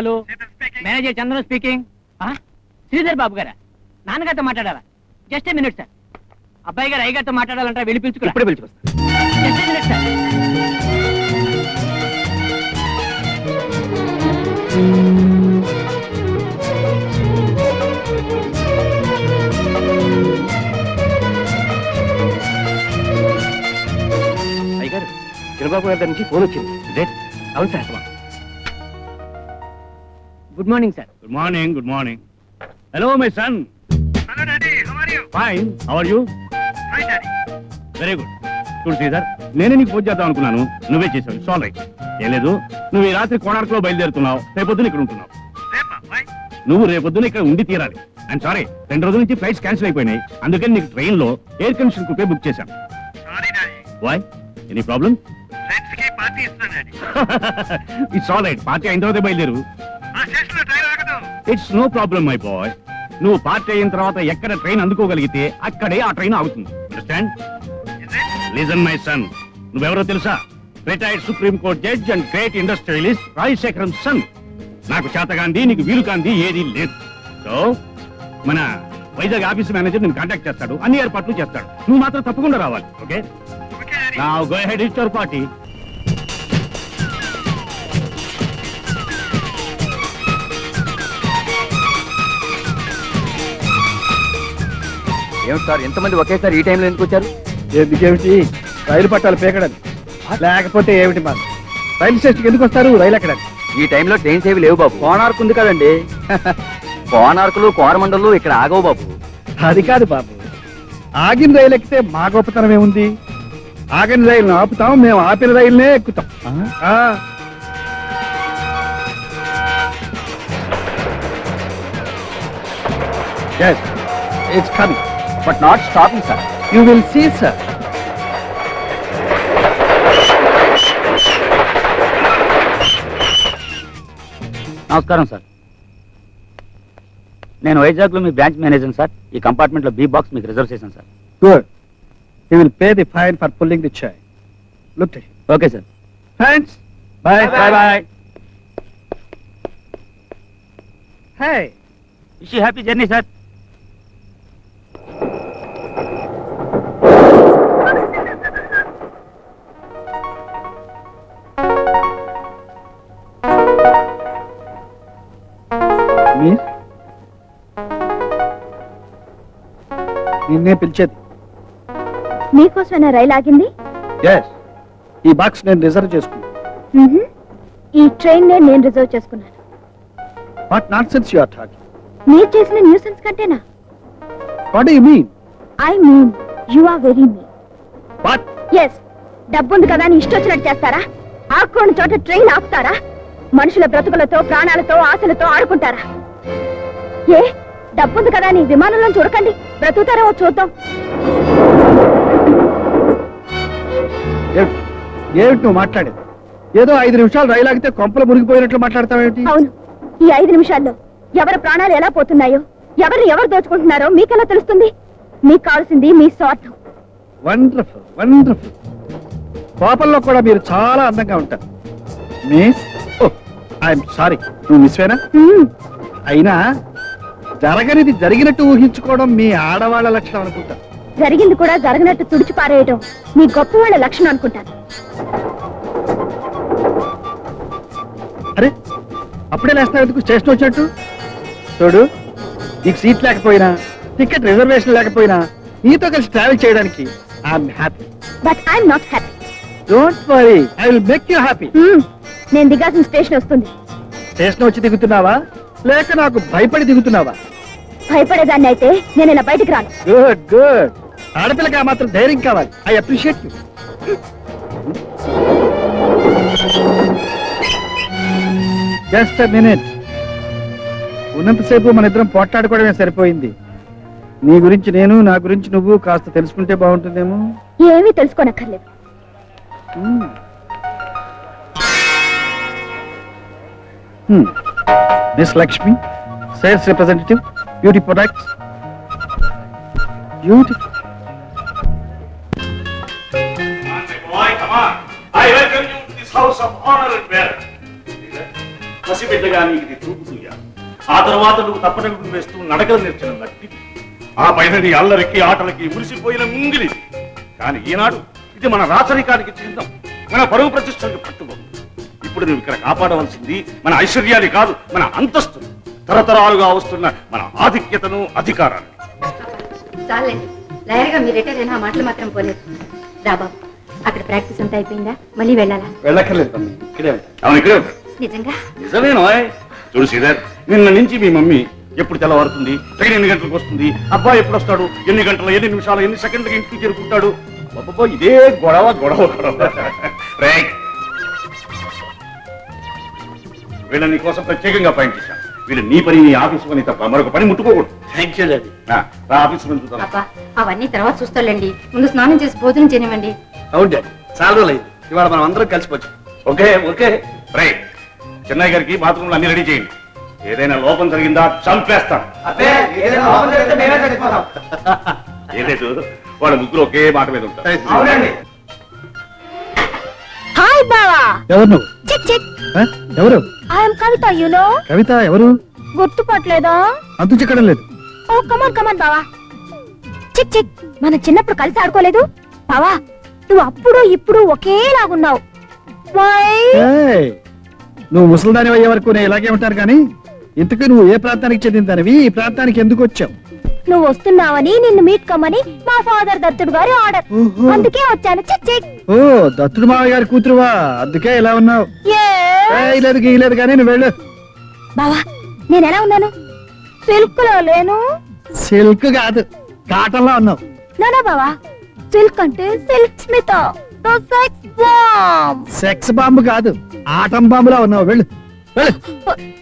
Hello, manager Chandran speaking. Sridhar Babu గారా? నాన్నగారితో మాట్లాడాలా? Just a minute sir. అబ్బాయి గారు అయ్యగారితో మాట్లాడాలంటే వెళ్ళి పిలుచుకురా. ఇప్పుడే పిలుచుకొస్తా. Just a minute sir. అయ్యగారు, చిరబాబు గారి దగ్గర నుంచి ఫోన్ వచ్చింది. అవును sir. Good morning sir. Good morning, good morning. Hello, my son. Hello, Daddy. How are you? Fine. How are you? Hi, Daddy. Very good. చూడు శ్రీధర్, నేనే నీకు ఫోన్ చేద్దాం అనుకున్నాను, నువ్వే చేసావు. It's all right. ఏం లేదు, నువ్వు ఈ రాత్రి కోణార్కులో బయలుదేరుతున్నావు, రేపొద్దున ఇక్కడ ఉంటున్నావు. Repa, why? నువ్వు రేపొద్దున ఇక్కడ ఉండి తీరాలి. ఐఎమ్ సారీ, 2 రోజుల నుంచి ఫ్లైట్స్ క్యాన్సిల్ అయిపోయినాయి, అందుకని నీకు ట్రైన్ లో ఎయిర్ కండిషన్ కుపే బుక్ చేశాను. Sorry, Daddy. Why? Any problem? Friends కి పార్టీ ఇస్తాను, Daddy. It's all right. Party అయిన తర్వాతే బయలుదేరు. ఆ స్టేషన్ లో ట్రైన్ ఆగదు. It's no problem my boy. నువ్వు పార్టీ అయిన తర్వాత ఎక్కడ ట్రైన్ అందుకోగలిగితే అక్కడే ఆ ట్రైన్ ఆగుతుంది. Understand? Is it? Listen my son, నువ్వెవరో తెలుసా? Retired supreme court judge and great industrialist Rajasekharam son. నాకు చేతగాంది, నీకు వీలు కాంది ఏదీ లేదు. సో మన వైజాగ్ ఆఫీస్ మేనేజర్ నేను కాంటాక్ట్ చేస్తాడు, అన్ని ఏర్పాట్లు చేస్తాడు. నువ్వు మాత్రం తప్పకుండా రావాలి. Okay? Okay, Daddy. Now go ahead with your party. ఏమిటి సార్, ఎంతమంది ఒకేసారి ఈ టైంలో ఎందుకు వచ్చారు? ఎందుకేమిటి? రైలు పట్టాలు పీకడానికి, లేకపోతే ఏమిటి? మాకు రైలు స్టేషన్కి ఎందుకు వస్తారు? రైలు ఎక్కడానికి. ఈ టైంలో ట్రైన్స్ ఏవి లేవు బాబు. కోణార్కు ఉంది కదండి. కోనార్కులు కోరమండలు ఇక్కడ ఆగవు బాబు. అది కాదు బాబు, ఆగిన రైలు ఎక్కితే మా గొప్పతనం ఏముంది? ఆగిన రైలును ఆపుతాం, మేము ఆపిన రైలునే ఎక్కుతాం. ఆ. Yes, it's coming. But not stopping sir. You will see, sir. నమస్కారం సార్. నేను వైజాగ్ లో మీ బ్రాంచ్ మేనేజర్ సార్. ఈ కంపార్ట్మెంట్ లో బి బాక్స్ మీకు రిజర్వ్ చేశాను sir. Good. He will pay the fine for pulling the chain. Look at him. Okay sir. Thanks. Bye. Bye. Hey. Wish you happy journey sir. Miss? నిన్నే పిలిచేది. మీకోసమైనా రైలు ఆగింది? Yes, ఈ box నేను reserve చేసుకున్నాను. ఈ train నేను reserve చేసుకున్నాను. What nonsense you are talking? మీరు చేసిన న్యూసెన్స్ కంటేనా? What do you mean? I mean you are very mean. What? Yes, డబ్బుంది కదా అని ఇష్టొచ్చినట్టు చేస్తారా? ఆడుకోని చోట ట్రైన్ ఆపుతారా? మనుషుల బ్రతుకులతో, ప్రాణాలతో, ఆశలతో ఆడుకుంటారా? ఏ డబ్బుంది కదా అని విమానంలో చూడకండి, బ్రతుకుతారేమో చూద్దాం. ఏమిటి నువ్వు మాట్లాడేది? ఏదో 5 నిమిషాలు రైలు ఆగితే కొంపలు మునిగిపోయినట్లు మాట్లాడతావేంటి? అవును, ఈ 5 నిమిషాల్లో ఎవరి ప్రాణాలు ఎలా పోతున్నాయో, ఎవరు దోచుకుంటున్నారో మీకెలా తెలుస్తుంది? మీకు కావాల్సింది మీ స్వార్థం. Wonderful, wonderful. కోపంలో కూడా మీరు చాలా అందంగా ఉంటారు. మిస్, ఐఎమ్ సారీ, నువ్వు మిస్వేనా? అయినా జరగనిది జరిగినట్టు ఊహించుకోవడం మీ ఆడవాళ్ళ లక్షణం అనుకుంటా. జరిగింది కూడా జరగనట్టు తుడిచి పారేయడం మీ గొప్ప వాళ్ళ లక్షణం అనుకుంటాను. అరే, అప్పుడే లేస్తావు ఎందుకు? స్టేషన్ వచ్చినట్టు చూడు. నీకు సీట్ లేకపోయినా, టికెట్ రిజర్వేషన్ లేకపోయినా, నీతో కలిసి ట్రావెల్ చేయడానికి I'm happy. But I'm not happy. Don't worry, I will make you happy. నేను దిగాల్సిన స్టేషన్ వస్తుంది. స్టేషన్ వచ్చి దిగుతున్నావా, లేక నాకు భయపడి దిగుతున్నావా? భయపడేదాన్ని అయితే నేను ఇలా బయటికి రాను. Good good. ఆడపిల్లకి ఆ మాత్రం ధైర్యం కావాలి. I appreciate you. Just minute. ఉన్నంతసేపు మన ఇద్దరం పోట్లాడుకోవడమే సరిపోయింది. నీ గురించి నేను, నా గురించి నువ్వు కాస్త తెలుసుకుంటే బాగుంటుందేమో. ఏమీ తెలుసుకోనక్కర్లేదు. Miss Lakshmi, sales representative, beauty products. Beautiful. Boy, come on. I welcome you to this house of honor and merit. పసిబిడ్డగా నీకు ఇది చూపుతుయ్యా. ఆ తర్వాత నువ్వు తప్పటడుగులు వేస్తూ నడకలు నేర్చిన నట్టి, ఆ పైన నీ అల్లరికి ఆటలకి మురిసిపోయిన ముంగిలి. కానీ ఈనాడు ఇది మన రాచరికానికి చిహ్నం, మన పరువు ప్రతిష్టలకు పట్టుబడి. ఇప్పుడు నువ్వు ఇక్కడ కాపాడవలసింది మన ఐశ్వర్యాన్ని కాదు, మన అంతస్తును, తరతరాలుగా వస్తున్న మన ఆధిక్యతను, అధికారాన్ని. చాలండి, లాయర్గా మీరు రిటైర్ అయినా ఆ మాటలు మాత్రం పోలేదు. రా బాబు, అక్కడ ప్రాక్టీస్ అంతా అయిపోయిందా? మళ్ళీ వెళ్ళాలా? వెళ్ళక్కర్లేదు తమ్మి, ఇక్కడే ఉంటా. అవును, ఇక్కడే ఉంటాడు. నిజంగా? నిజమేనో చూడు శ్రీధర్, నిన్న నుంచి మీ మమ్మీ ఎప్పుడు తెల్లవారుతుంది, ట్రైన్ ఎన్ని గంటలకు వస్తుంది, అబ్బాయి ఎప్పుడు వస్తాడు, ఎన్ని గంటలు, ఎన్ని నిమిషాలు, ఎన్ని సెకండ్లకి ఇంటికి చేరుకుంటాడు, అబ్బబ్బో ఇదే గొడవ గొడవ గొడవ. రేయ్, వీళ్ళ నీ కోసం ప్రత్యేకంగా పాయింట్ చేశాను. వీళ్ళు నీ పని, నీ ఆఫీసు పని తప్ప మరొక పని ముట్టుకోకూడదు. Thank you daddy. రా ఆఫీసు పని చూద్దాం. అబ్బా, అవన్నీ తర్వాత చూస్తాలండి. ముందు స్నానం చేసి భోజనం చేయనివ్వండి. అవును డాడీ, చాలా రోజులు అయింది, ఇవాళ మనం అందరం కలిసిపోవచ్చు. Okay okay. రేయ్, చెన్నై గారికి బాత్రూమ్లు అన్ని రెడీ చేయండి. ఏదైనా లోపం జరిగిందా చంపేస్తాను. ఏలేదు, వాళ్ళ ముగ్గురు ఒకే మాట మీద ఉంటారు. హాయ్ బావా. ఎవరు నువ్వు? చిక్ చిక్. ఆ? ఎవరు? I'm Kavitha, you know. Kavitha ఎవరు? గుర్తుపట్టలేదా? అంతు చిక్కడం లేదు. ఓ కమాన్ కమాన్ బావా. చిక్ చిక్, మన చిన్నప్పుడు కలిసి ఆడుకోలేదు బావా? నువ్వు అప్పుడు ఇప్పుడు ఒకేలాగున్నావు. వై? ఏయ్, నువ్వు ముసలిదాని అయ్యే వరకు నేను ఇలాగే ఉంటాను, కానీ ఇంతకు నువ్వు ఏ ప్రాంతానికి చెందిన దానివి, ఈ ప్రాంతానికి ఎందుకు వచ్చావు? నువ్వు వస్తున్నావని నిన్ను మీట్ కమ్మని మా ఫాదర్ దత్తుడు గారి ఆర్డర్. ఓహో. అందుకే వచ్చాను. చిక్ చిక్. ఓ, దత్తుడు మావయ్య గారి కూతురువా, అందుకే ఇలా ఉన్నావు. Yes. లేదు గీలేదు కానీ నువ్వు వెళ్ళు. బావా, నేను ఎలా ఉన్నాను? సిల్క్ లో లేను. సిల్క్ కాదు, కాటన్ లో ఉన్నావు. నానా బావా, సిల్క్ అంటే silk Smitha, the sex bomb. Sex bomb కాదు, ఆటం బాంబులా ఉన్నావు. వెళ్ళు వెళ్ళు.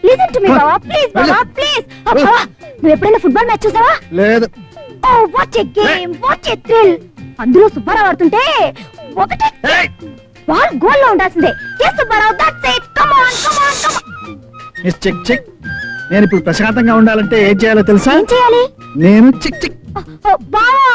లిసన్ టు మీ బావా, ప్లీజ్ బావా, ప్లీజ్. బావా, నువ్వు ఎప్పుడైనా ఫుట్బాల్ మ్యాచ్ చూసావా? లేదు. Oh what a game, what a thrill. అందులో సుబ్బారావు ఆడుతుంటే ఒకటి బాల్ గోల్ లో ఉండాల్సిందే. yes Subbarao, that's it. Come on come on come on. Miss చిక్ చిక్, నేను ఇప్పుడు ప్రశాంతంగా ఉండాలంటే ఏం చేయాలో తెలుసా? ఏం చేయాలి? నేను చిక్ చిక్ బావా